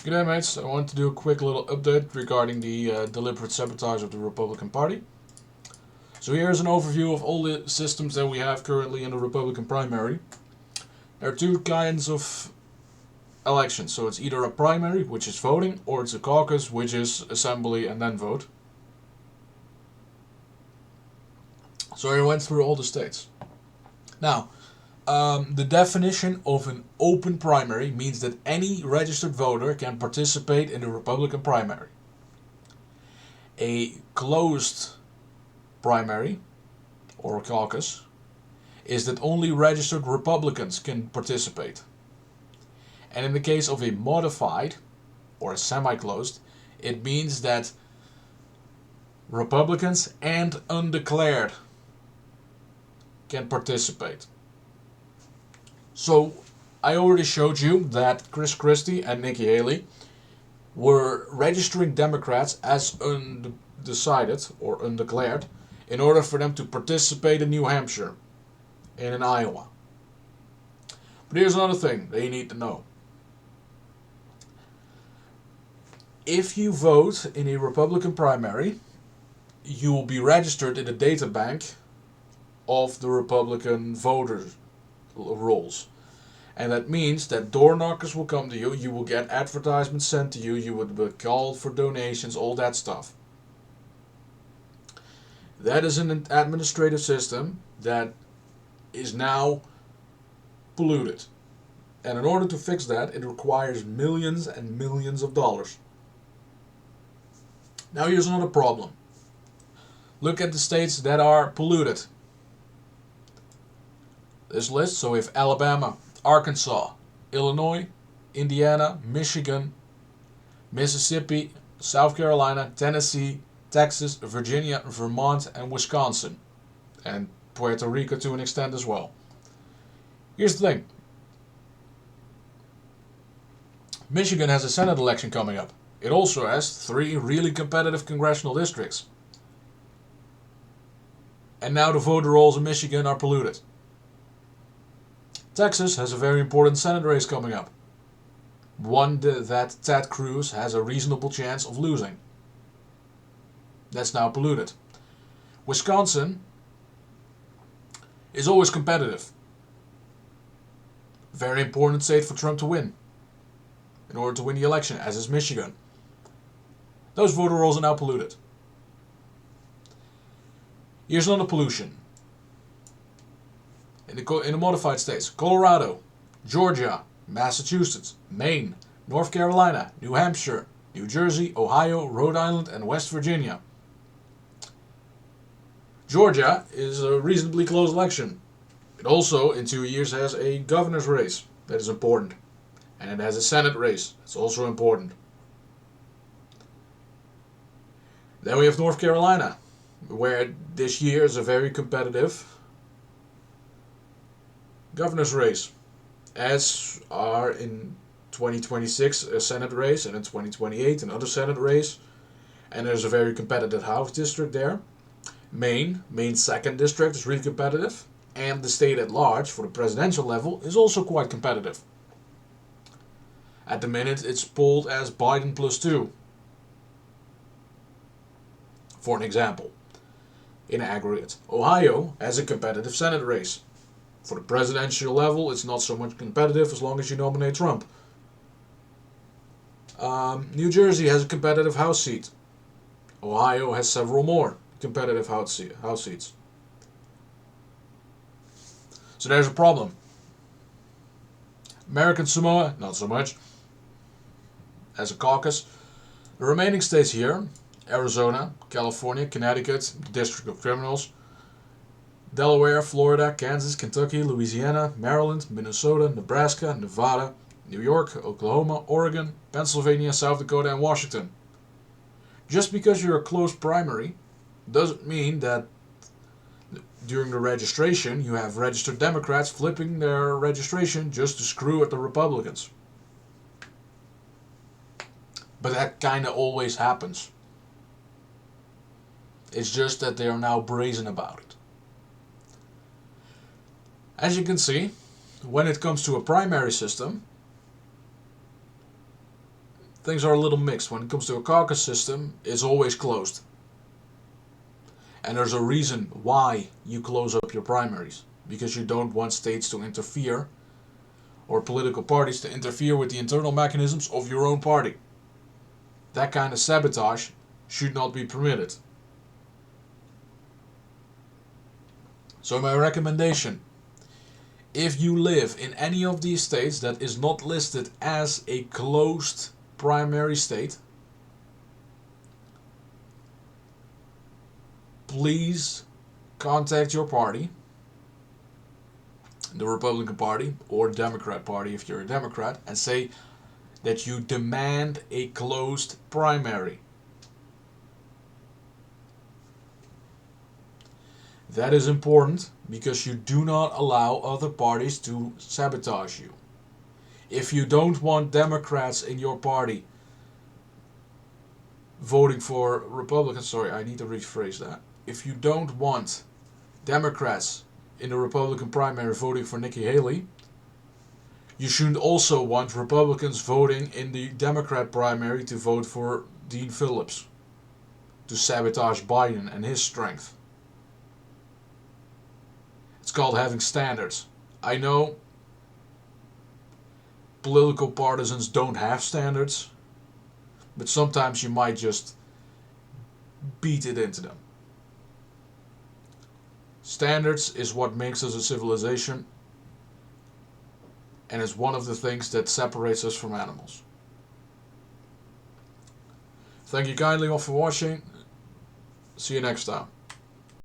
G'day mates, I want to do a quick little update regarding the deliberate sabotage of the Republican Party. So here's an overview of all the systems that we have currently in the Republican primary. There are two kinds of elections, so it's either a primary, which is voting, or it's a caucus, which is assembly and then vote. So I went through all the states. Now, the definition of an open primary means that any registered voter can participate in the Republican primary. A closed primary, or caucus, is that only registered Republicans can participate. And in the case of a modified, or a semi-closed, it means that Republicans and undeclared can participate. So, I already showed you that Chris Christie and Nikki Haley were registering Democrats as undecided or undeclared in order for them to participate in New Hampshire and in Iowa. But here's another thing that you need to know. If you vote in a Republican primary, you will be registered in the data bank of the Republican voters rolls. And that means that door knockers will come to you, you will get advertisements sent to you, you would be called for donations, all that stuff. That is an administrative system that is now polluted. And in order to fix that, it requires millions and millions of dollars. Now here's another problem. Look at the states that are polluted. This list, so we have Alabama, Arkansas, Illinois, Indiana, Michigan, Mississippi, South Carolina, Tennessee, Texas, Virginia, Vermont, and Wisconsin. And Puerto Rico to an extent as well. Here's the thing. Michigan has a Senate election coming up. It also has 3 really competitive congressional districts. And now the voter rolls in Michigan are polluted. Texas has a very important Senate race coming up. One that Ted Cruz has a reasonable chance of losing. That's now polluted. Wisconsin is always competitive. Very important state for Trump to win in order to win the election, as is Michigan. Those voter rolls are now polluted. Here's another pollution. In the modified states, Colorado, Georgia, Massachusetts, Maine, North Carolina, New Hampshire, New Jersey, Ohio, Rhode Island, and West Virginia. Georgia is a reasonably close election. It also, in 2 years, has a governor's race that is important. And it has a Senate race that's also important. Then we have North Carolina, where this year is a very competitive governor's race, as are in 2026 a Senate race, and in 2028 another Senate race, and there's a very competitive House district there. Maine's 2nd district is really competitive, and the state at large for the presidential level is also quite competitive. At the minute it's polled as Biden +2, for an example, in aggregate. Ohio has a competitive Senate race. For the presidential level, it's not so much competitive as long as you nominate Trump. New Jersey has a competitive House seat. Ohio has several more competitive House seats. So there's a problem. American Samoa, not so much. As a caucus. The remaining states here, Arizona, California, Connecticut, the District of Criminals, Delaware, Florida, Kansas, Kentucky, Louisiana, Maryland, Minnesota, Nebraska, Nevada, New York, Oklahoma, Oregon, Pennsylvania, South Dakota, and Washington. Just because you're a closed primary doesn't mean that during the registration you have registered Democrats flipping their registration just to screw at the Republicans. But that kind of always happens. It's just that they are now brazen about it. As you can see, when it comes to a primary system, things are a little mixed. When it comes to a caucus system, it's always closed. And there's a reason why you close up your primaries. Because you don't want states to interfere, or political parties to interfere with the internal mechanisms of your own party. That kind of sabotage should not be permitted. So my recommendation, if you live in any of these states that is not listed as a closed primary state, please contact your party, the Republican Party or Democrat Party if you're a Democrat, and say that you demand a closed primary. That is important because you do not allow other parties to sabotage you. If you don't want Democrats in your party voting for Republicans, sorry, I need to rephrase that. If you don't want Democrats in the Republican primary voting for Nikki Haley, you shouldn't also want Republicans voting in the Democrat primary to vote for Dean Phillips, to sabotage Biden and his strength. It's called having standards. I know political partisans don't have standards, but sometimes you might just beat it into them. Standards is what makes us a civilization, and is one of the things that separates us from animals. Thank you kindly all for watching. See you next time.